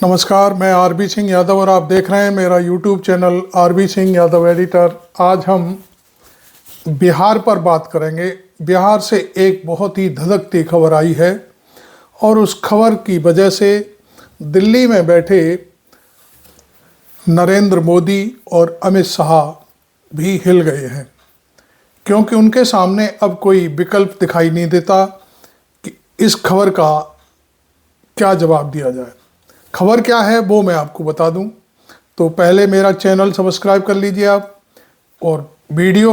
नमस्कार, मैं आरबी सिंह यादव और आप देख रहे हैं मेरा YouTube channel RB Singh Yadav editor. आज हम बिहार पर बात करेंगे। बिहार से एक बहुत ही धधकती खबर आई है और उस खबर की वजह से दिल्ली में बैठे नरेंद्र मोदी और अमित शाह भी हिल गए हैं, क्योंकि उनके सामने अब कोई विकल्प दिखाई नहीं देता कि इस खबर का क्या जवाब दिया जाए। खबर क्या है वो मैं आपको बता दूं, तो पहले मेरा चैनल सब्सक्राइब कर लीजिए आप, और वीडियो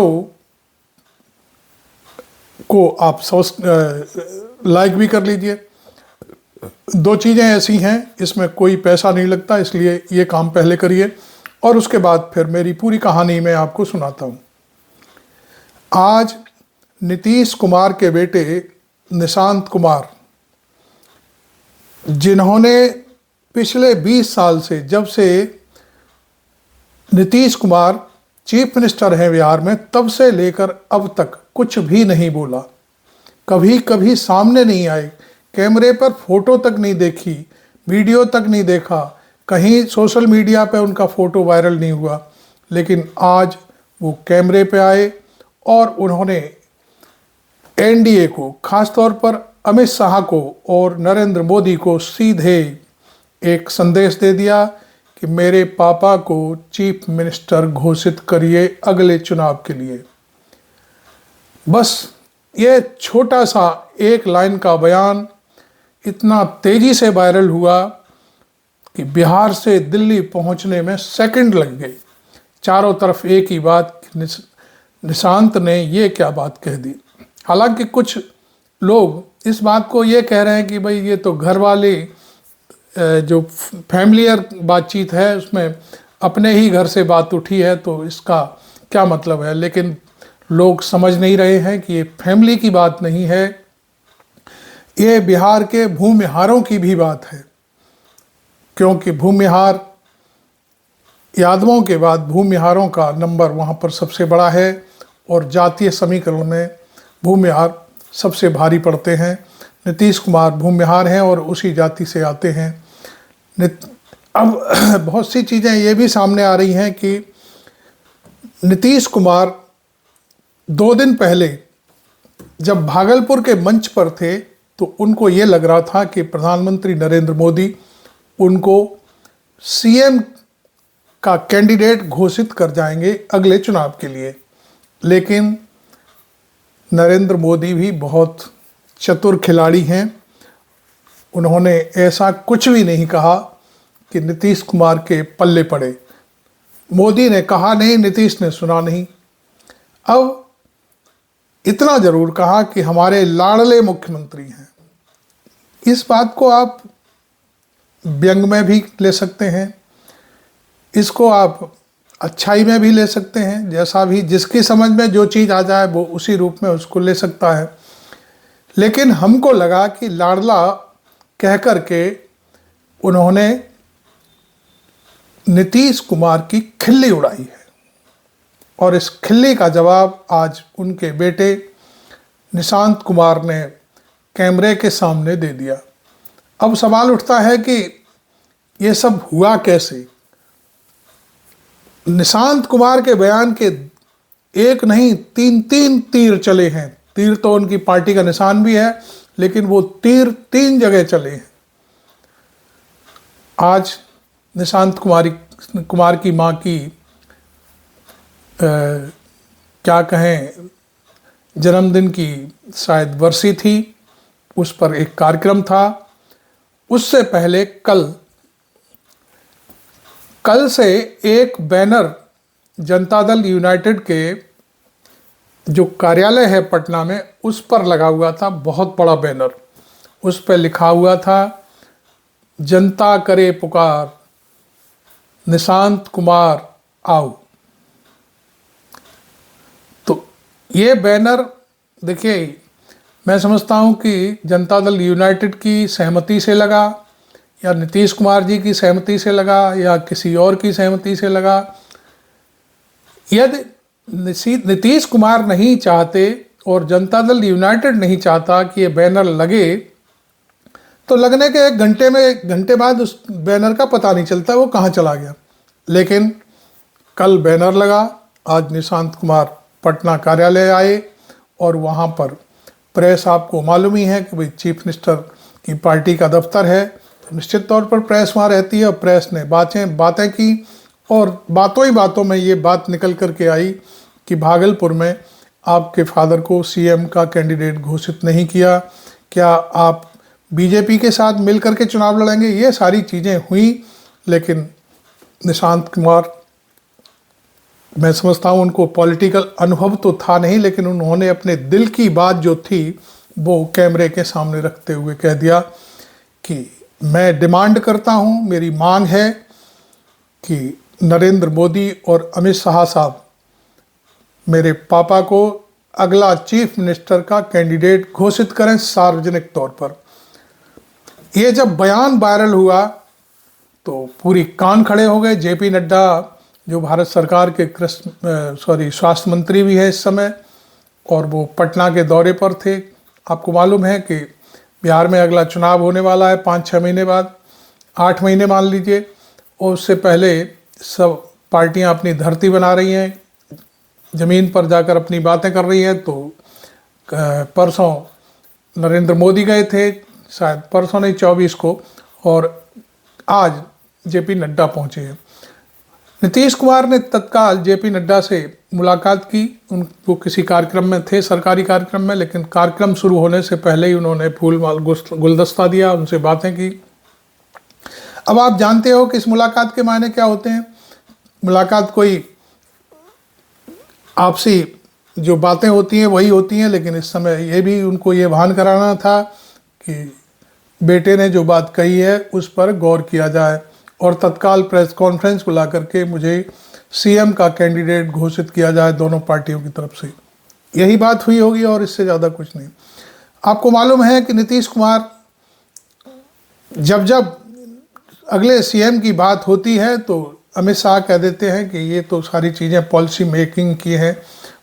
को आप लाइक भी कर लीजिए। दो चीज़ें ऐसी हैं, इसमें कोई पैसा नहीं लगता, इसलिए ये काम पहले करिए और उसके बाद फिर मेरी पूरी कहानी मैं आपको सुनाता हूँ। आज नीतीश कुमार के बेटे निशांत कुमार, जिन्होंने पिछले 20 साल से, जब से नीतीश कुमार चीफ मिनिस्टर हैं बिहार में, तब से लेकर अब तक कुछ भी नहीं बोला, कभी सामने नहीं आए, कैमरे पर फोटो तक नहीं देखी, वीडियो तक नहीं देखा, कहीं सोशल मीडिया पे उनका फ़ोटो वायरल नहीं हुआ। लेकिन आज वो कैमरे पे आए और उन्होंने एनडीए को, खासतौर पर अमित शाह को और नरेंद्र मोदी को सीधे एक संदेश दे दिया कि मेरे पापा को चीफ मिनिस्टर घोषित करिए अगले चुनाव के लिए। बस ये छोटा सा एक लाइन का बयान इतना तेजी से वायरल हुआ कि बिहार से दिल्ली पहुंचने में सेकंड लग गए। चारों तरफ एक ही बात, निशांत ने ये क्या बात कह दी। हालांकि कुछ लोग इस बात को ये कह रहे हैं कि भाई ये तो घर वाले जो फैमिलियर बातचीत है उसमें अपने ही घर से बात उठी है, तो इसका क्या मतलब है। लेकिन लोग समझ नहीं रहे हैं कि ये फैमिली की बात नहीं है, ये बिहार के भूमिहारों की भी बात है, क्योंकि भूमिहार, यादवों के बाद भूमिहारों का नंबर वहाँ पर सबसे बड़ा है और जातीय समीकरण में भूमिहार सबसे भारी पड़ते हैं। नीतीश कुमार भूमिहार हैं और उसी जाति से आते हैं। अब बहुत सी चीज़ें ये भी सामने आ रही हैं कि नीतीश कुमार 2 दिन पहले जब भागलपुर के मंच पर थे तो उनको ये लग रहा था कि प्रधानमंत्री नरेंद्र मोदी उनको सीएम का कैंडिडेट घोषित कर जाएंगे अगले चुनाव के लिए। लेकिन नरेंद्र मोदी भी बहुत चतुर खिलाड़ी हैं, उन्होंने ऐसा कुछ भी नहीं कहा कि नीतीश कुमार के पल्ले पड़े। मोदी ने कहा नहीं, नीतीश ने सुना नहीं। अब इतना ज़रूर कहा कि हमारे लाडले मुख्यमंत्री हैं। इस बात को आप व्यंग में भी ले सकते हैं, इसको आप अच्छाई में भी ले सकते हैं, जैसा भी जिसकी समझ में जो चीज़ आ जाए वो उसी रूप में उसको ले सकता है। लेकिन हमको लगा कि लाडला कह कर के उन्होंने नीतीश कुमार की खिल्ली उड़ाई है, और इस खिल्ली का जवाब आज उनके बेटे निशांत कुमार ने कैमरे के सामने दे दिया। अब सवाल उठता है कि ये सब हुआ कैसे। निशांत कुमार के बयान के एक नहीं 3 तीर चले हैं। तीर तो उनकी पार्टी का निशान भी है, लेकिन वो तीर 3 जगह चले हैं। आज निशांत कुमार की माँ की क्या कहें, जन्मदिन की शायद वर्षी थी, उस पर एक कार्यक्रम था। उससे पहले कल से एक बैनर जनता दल यूनाइटेड के जो कार्यालय है पटना में, उस पर लगा हुआ था, बहुत बड़ा बैनर। उस पर लिखा हुआ था, जनता करे पुकार, निशांत कुमार आओ। तो ये बैनर देखिए, मैं समझता हूँ कि जनता दल यूनाइटेड की सहमति से लगा, या नीतीश कुमार जी की सहमति से लगा, या किसी और की सहमति से लगा। यदि नीतीश कुमार नहीं चाहते और जनता दल यूनाइटेड नहीं चाहता कि ये बैनर लगे, तो लगने के 1 घंटे बाद उस बैनर का पता नहीं चलता वो कहाँ चला गया। लेकिन कल बैनर लगा, आज निशांत कुमार पटना कार्यालय आए और वहाँ पर प्रेस, आपको मालूम ही है कि भाई चीफ मिनिस्टर की पार्टी का दफ्तर है, तो निश्चित तौर पर प्रेस वहाँ रहती है। और प्रेस ने बातें की और बातों ही बातों में ये बात निकल कर के आई कि भागलपुर में आपके फादर को सीएम का कैंडिडेट घोषित नहीं किया, क्या आप बीजेपी के साथ मिलकर के चुनाव लड़ेंगे। ये सारी चीज़ें हुई, लेकिन निशांत कुमार, मैं समझता हूँ उनको पॉलिटिकल अनुभव तो था नहीं, लेकिन उन्होंने अपने दिल की बात जो थी वो कैमरे के सामने रखते हुए कह दिया कि मैं डिमांड करता हूँ, मेरी मांग है कि नरेंद्र मोदी और अमित शाह साहब मेरे पापा को अगला चीफ मिनिस्टर का कैंडिडेट घोषित करें सार्वजनिक तौर पर। ये जब बयान वायरल हुआ तो पूरी कान खड़े हो गए। जेपी नड्डा जो भारत सरकार के स्वास्थ्य मंत्री भी है इस समय, और वो पटना के दौरे पर थे। आपको मालूम है कि बिहार में अगला चुनाव होने वाला है 5-6 महीने बाद, 8 महीने मान लीजिए, और उससे पहले सब पार्टियां अपनी धरती बना रही हैं, ज़मीन पर जाकर अपनी बातें कर रही हैं। तो परसों नरेंद्र मोदी गए थे, शायद परसों नहीं 24 को, और आज जेपी नड्डा पहुँचे हैं। नीतीश कुमार ने तत्काल जेपी नड्डा से मुलाकात की, उनको किसी कार्यक्रम में थे, सरकारी कार्यक्रम में, लेकिन कार्यक्रम शुरू होने से पहले ही उन्होंने फूल गुलदस्ता दिया, उनसे बातें की। अब आप जानते हो कि इस मुलाकात के मायने क्या होते हैं। मुलाकात कोई आपसी जो बातें होती हैं वही होती हैं, लेकिन इस समय ये भी उनको ये भान कराना था कि बेटे ने जो बात कही है उस पर गौर किया जाए और तत्काल प्रेस कॉन्फ्रेंस बुला करके मुझे सीएम का कैंडिडेट घोषित किया जाए दोनों पार्टियों की तरफ से। यही बात हुई होगी और इससे ज़्यादा कुछ नहीं। आपको मालूम है कि नीतीश कुमार जब अगले सीएम की बात होती है तो अमित शाह कह देते हैं कि ये तो सारी चीज़ें पॉलिसी मेकिंग की हैं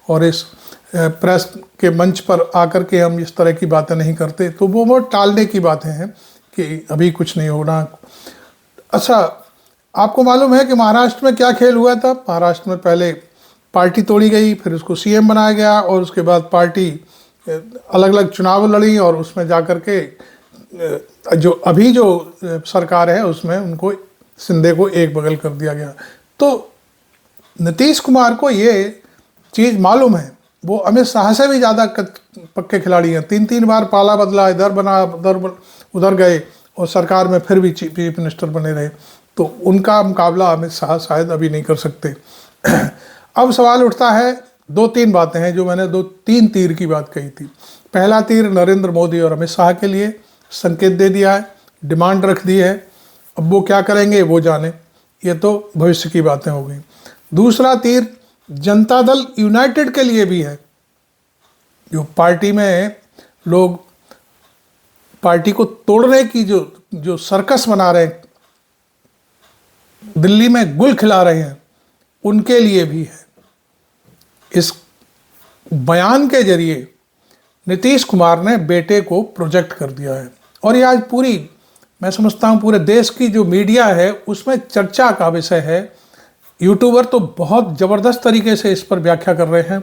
और इस प्रेस के मंच पर आकर के हम इस तरह की बातें नहीं करते। तो वो टालने की बातें हैं कि अभी कुछ नहीं होना। अच्छा, आपको मालूम है कि महाराष्ट्र में क्या खेल हुआ था। महाराष्ट्र में पहले पार्टी तोड़ी गई, फिर उसको सीएम बनाया गया और उसके बाद पार्टी अलग अलग चुनाव लड़ी और उसमें जाकर के जो अभी जो सरकार है उसमें उनको शिंदे को एक बगल कर दिया गया। तो नीतीश कुमार को ये चीज़ मालूम है, वो अमित शाह से भी ज़्यादा पक्के खिलाड़ी हैं। 3-3 बार पाला बदला, इधर बना उधर गए और सरकार में फिर भी चीफ मिनिस्टर बने रहे। तो उनका मुकाबला अमित शाह शायद अभी नहीं कर सकते। अब सवाल उठता है, 2-3 बातें हैं जो मैंने 2-3 तीर की बात कही थी। पहला तीर नरेंद्र मोदी और अमित शाह के लिए संकेत दे दिया है, डिमांड रख दी है। अब वो क्या करेंगे वो जाने, ये तो भविष्य की बातें हो गई। दूसरा तीर जनता दल यूनाइटेड के लिए भी है। जो पार्टी में लोग पार्टी को तोड़ने की जो सर्कस बना रहे हैं, दिल्ली में गुल खिला रहे हैं, उनके लिए भी है। इस बयान के जरिए नीतीश कुमार ने बेटे को प्रोजेक्ट कर दिया है और ये आज पूरी, मैं समझता हूँ पूरे देश की जो मीडिया है उसमें चर्चा का विषय है। यूट्यूबर तो बहुत ज़बरदस्त तरीके से इस पर व्याख्या कर रहे हैं।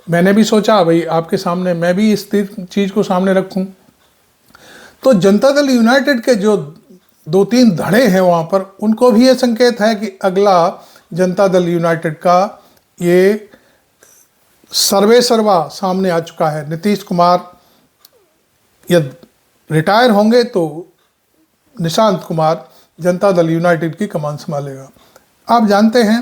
मैंने भी सोचा भाई आपके सामने मैं भी इस चीज़ को सामने रखूं। तो जनता दल यूनाइटेड के जो 2-3 धड़े हैं वहाँ पर, उनको भी ये संकेत है कि अगला जनता दल यूनाइटेड का ये सर्वे सर्वा सामने आ चुका है। नीतीश कुमार यदि रिटायर होंगे तो निशांत कुमार जनता दल यूनाइटेड की कमान संभालेगा। आप जानते हैं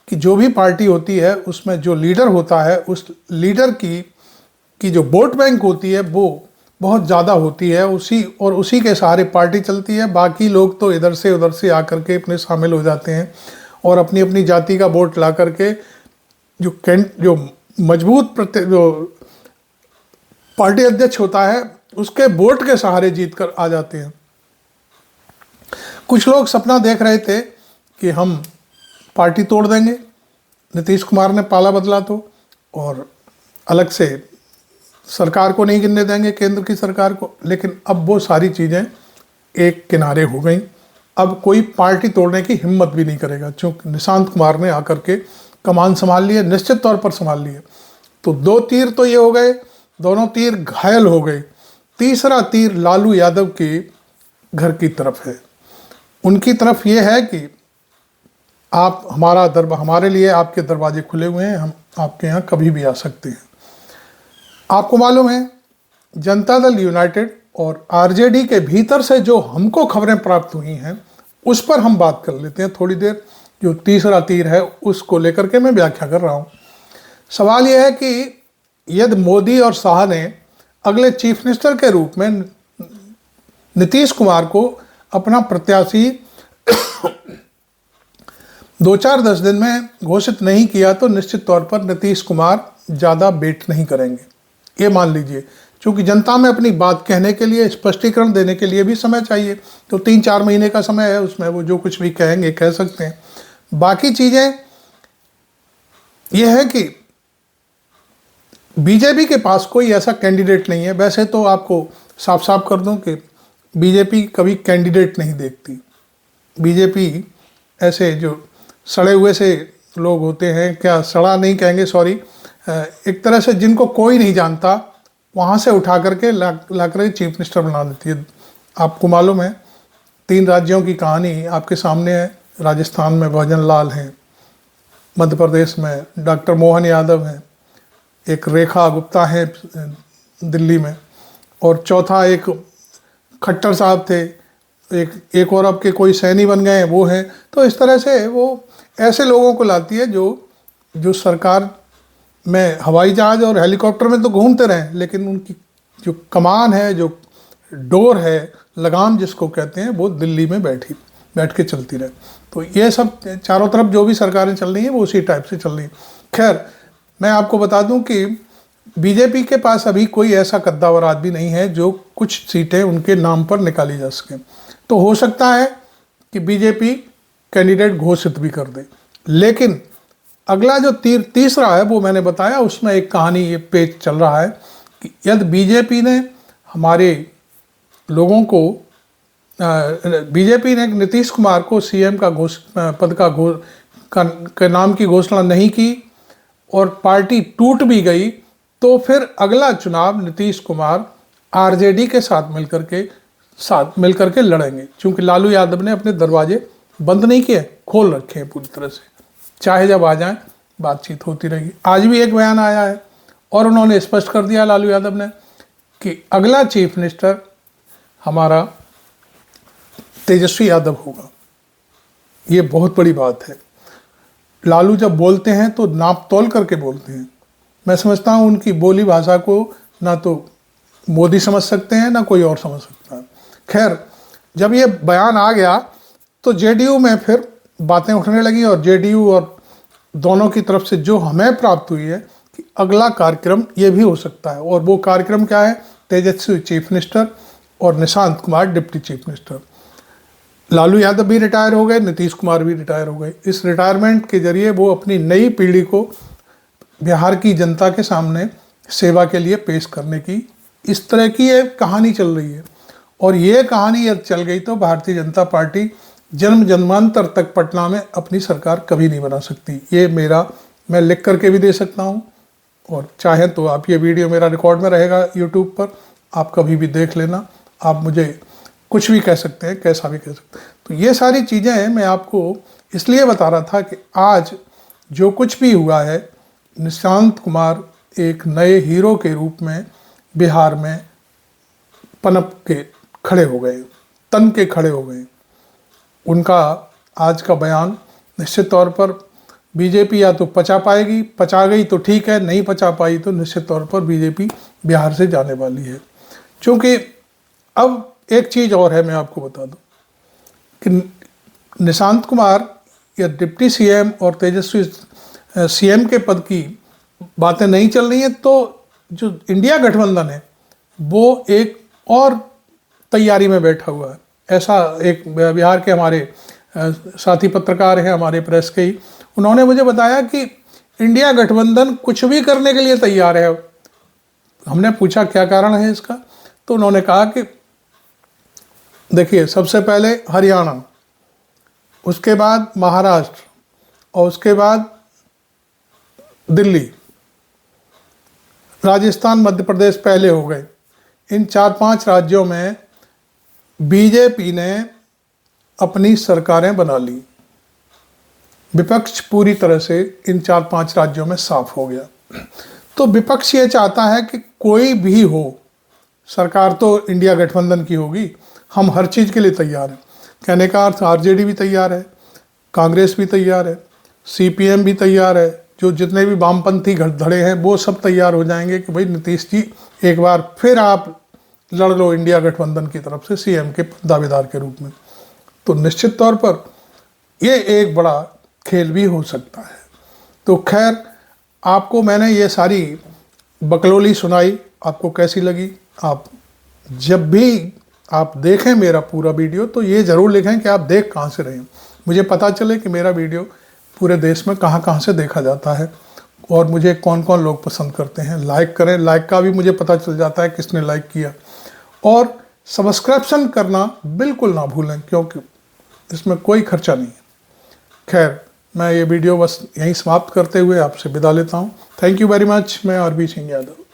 कि जो भी पार्टी होती है उसमें जो लीडर होता है उस लीडर की जो वोट बैंक होती है वो बहुत ज़्यादा होती है, उसी के सहारे पार्टी चलती है। बाकी लोग तो इधर से उधर से आकर के अपने शामिल हो जाते हैं और अपनी अपनी जाति का वोट ला करके जो मजबूत जो पार्टी अध्यक्ष होता है उसके वोट के सहारे जीत कर आ जाते हैं। कुछ लोग सपना देख रहे थे कि हम पार्टी तोड़ देंगे, नीतीश कुमार ने पाला बदला तो, और अलग से सरकार को नहीं गिनने देंगे, केंद्र की सरकार को। लेकिन अब वो सारी चीज़ें एक किनारे हो गई। अब कोई पार्टी तोड़ने की हिम्मत भी नहीं करेगा, क्योंकि निशांत कुमार ने आकर के कमान संभाल लिए, निश्चित तौर पर संभाल लिए। तो 2 तीर तो ये हो गए, दोनों तीर घायल हो गए। तीसरा तीर लालू यादव के घर की तरफ है। उनकी तरफ ये है कि आप हमारे लिए आपके दरवाजे खुले हुए हैं, हम आपके यहाँ कभी भी आ सकते हैं। आपको मालूम है, जनता दल यूनाइटेड और आरजेडी के भीतर से जो हमको खबरें प्राप्त हुई हैं, उस पर हम बात कर लेते हैं थोड़ी देर। जो तीसरा तीर है उसको लेकर के मैं व्याख्या कर रहा हूँ। सवाल यह है कि यदि मोदी और शाह ने अगले चीफ मिनिस्टर के रूप में नीतीश कुमार को अपना प्रत्याशी 2-4-10 दिन में घोषित नहीं किया, तो निश्चित तौर पर नीतीश कुमार ज़्यादा वेट नहीं करेंगे, ये मान लीजिए। क्योंकि जनता में अपनी बात कहने के लिए, स्पष्टीकरण देने के लिए भी समय चाहिए। तो 3-4 महीने का समय है, उसमें वो जो कुछ भी कहेंगे कह सकते हैं। बाकी चीज़ें यह है कि बीजेपी के पास कोई ऐसा कैंडिडेट नहीं है। वैसे तो आपको साफ साफ कर दूं कि बीजेपी कभी कैंडिडेट नहीं देखती। बीजेपी ऐसे जो सड़े हुए से लोग होते हैं, क्या सड़ा नहीं कहेंगे, सॉरी, एक तरह से जिनको कोई नहीं जानता, वहाँ से उठा करके ला कर चीफ मिनिस्टर बना देती है। आपको मालूम है, 3 राज्यों की कहानी आपके सामने है। राजस्थान में भजन लाल हैं, मध्य प्रदेश में डॉक्टर मोहन यादव हैं, एक रेखा गुप्ता है दिल्ली में, और चौथा एक खट्टर साहब थे, एक और अब के कोई सैनी बन गए हैं, वो हैं। तो इस तरह से वो ऐसे लोगों को लाती है जो सरकार में हवाई जहाज और हेलीकॉप्टर में तो घूमते रहें, लेकिन उनकी जो कमान है, जो डोर है, लगाम जिसको कहते हैं, वो दिल्ली में बैठ के चलती रहे। तो ये सब चारों तरफ जो भी सरकारें चल रही हैं वो उसी टाइप से चल रही हैं। खैर, मैं आपको बता दूं कि बीजेपी के पास अभी कोई ऐसा कद्दावर आदमी नहीं है जो कुछ सीटें उनके नाम पर निकाली जा सकें। तो हो सकता है कि बीजेपी कैंडिडेट घोषित भी कर दे। लेकिन अगला जो तीसरा है वो मैंने बताया, उसमें एक कहानी, ये पेज चल रहा है कि यदि बीजेपी ने हमारे लोगों को बीजेपी ने नीतीश कुमार को सीएम का पद का नाम की घोषणा नहीं की और पार्टी टूट भी गई, तो फिर अगला चुनाव नीतीश कुमार आरजेडी के साथ मिलकर के लड़ेंगे। क्योंकि लालू यादव ने अपने दरवाजे बंद नहीं किए, खोल रखे हैं पूरी तरह से, चाहे जब आ जाएं बातचीत होती रहेगी। आज भी एक बयान आया है और उन्होंने स्पष्ट कर दिया लालू यादव ने कि अगला चीफ मिनिस्टर हमारा तेजस्वी यादव होगा। ये बहुत बड़ी बात है। लालू जब बोलते हैं तो नाप तोल करके बोलते हैं। मैं समझता हूँ उनकी बोली भाषा को ना तो मोदी समझ सकते हैं ना कोई और समझ सकता है। खैर, जब ये बयान आ गया तो जेडीयू में फिर बातें उठने लगी, और जेडीयू और दोनों की तरफ से जो हमें प्राप्त हुई है कि अगला कार्यक्रम ये भी हो सकता है। और वो कार्यक्रम क्या है? तेजस्वी चीफ मिनिस्टर और Nishant Kumar deputy chief minister. Lalu Yadav भी रिटायर हो गए, नीतीश कुमार भी रिटायर हो गए। इस रिटायरमेंट के जरिए वो अपनी नई पीढ़ी को बिहार की जनता के सामने सेवा के लिए पेश करने की, इस तरह की एक कहानी चल रही है। और ये कहानी यदि चल गई तो भारतीय जनता पार्टी जन्म जन्मांतर तक पटना में अपनी सरकार कभी नहीं बना सकती। ये मैं लिख करके भी दे सकता हूँ, और चाहे तो आप ये वीडियो मेरा रिकॉर्ड में रहेगा यूट्यूब पर, आप कभी भी देख लेना। आप मुझे कुछ भी कह सकते हैं, कैसा भी कह सकते हैं। तो ये सारी चीज़ें मैं आपको इसलिए बता रहा था कि आज जो कुछ भी हुआ है, निशांत कुमार एक नए हीरो के रूप में बिहार में पनप के खड़े हो गए, तन के खड़े हो गए। उनका आज का बयान निश्चित तौर पर बीजेपी या तो पचा पाएगी, पचा गई तो ठीक है, नहीं पचा पाई तो निश्चित तौर पर बीजेपी बिहार से जाने वाली है। क्योंकि अब एक चीज़ और है, मैं आपको बता दूं कि निशांत कुमार या डिप्टी सीएम और तेजस्वी सीएम के पद की बातें नहीं चल रही हैं, तो जो इंडिया गठबंधन है वो एक और तैयारी में बैठा हुआ है। ऐसा एक बिहार के हमारे साथी पत्रकार हैं, हमारे प्रेस के ही, उन्होंने मुझे बताया कि इंडिया गठबंधन कुछ भी करने के लिए तैयार है। हमने पूछा क्या कारण है इसका, तो उन्होंने कहा कि देखिए, सबसे पहले हरियाणा, उसके बाद महाराष्ट्र और उसके बाद दिल्ली, राजस्थान, मध्य प्रदेश पहले हो गए। इन 4-5 राज्यों में बीजेपी ने अपनी सरकारें बना ली। विपक्ष पूरी तरह से इन 4-5 राज्यों में साफ हो गया। तो विपक्ष ये चाहता है कि कोई भी हो, सरकार तो इंडिया गठबंधन की होगी, हम हर चीज़ के लिए तैयार हैं। कहने का अर्थ आरजेडी भी तैयार है, कांग्रेस भी तैयार है, सीपीएम भी तैयार है, जो जितने भी वामपंथी धड़े हैं वो सब तैयार हो जाएंगे कि भाई नीतीश जी एक बार फिर आप लड़ लो इंडिया गठबंधन की तरफ से सीएम के दावेदार के रूप में। तो निश्चित तौर पर ये एक बड़ा खेल भी हो सकता है। तो खैर, आपको मैंने ये सारी बकलोली सुनाई, आपको कैसी लगी? आप जब भी आप देखें मेरा पूरा वीडियो तो ये ज़रूर लिखें कि आप देख कहाँ से रहे हैं, मुझे पता चले कि मेरा वीडियो पूरे देश में कहाँ कहाँ से देखा जाता है और मुझे कौन कौन लोग पसंद करते हैं। लाइक करें, लाइक का भी मुझे पता चल जाता है किसने लाइक किया। और सब्सक्रिप्शन करना बिल्कुल ना भूलें, क्योंकि इसमें कोई खर्चा नहीं है। खैर, मैं ये वीडियो बस यहीं समाप्त करते हुए आपसे विदा लेता हूँ। Thank you very much. मैं आरबी सिंह यादव।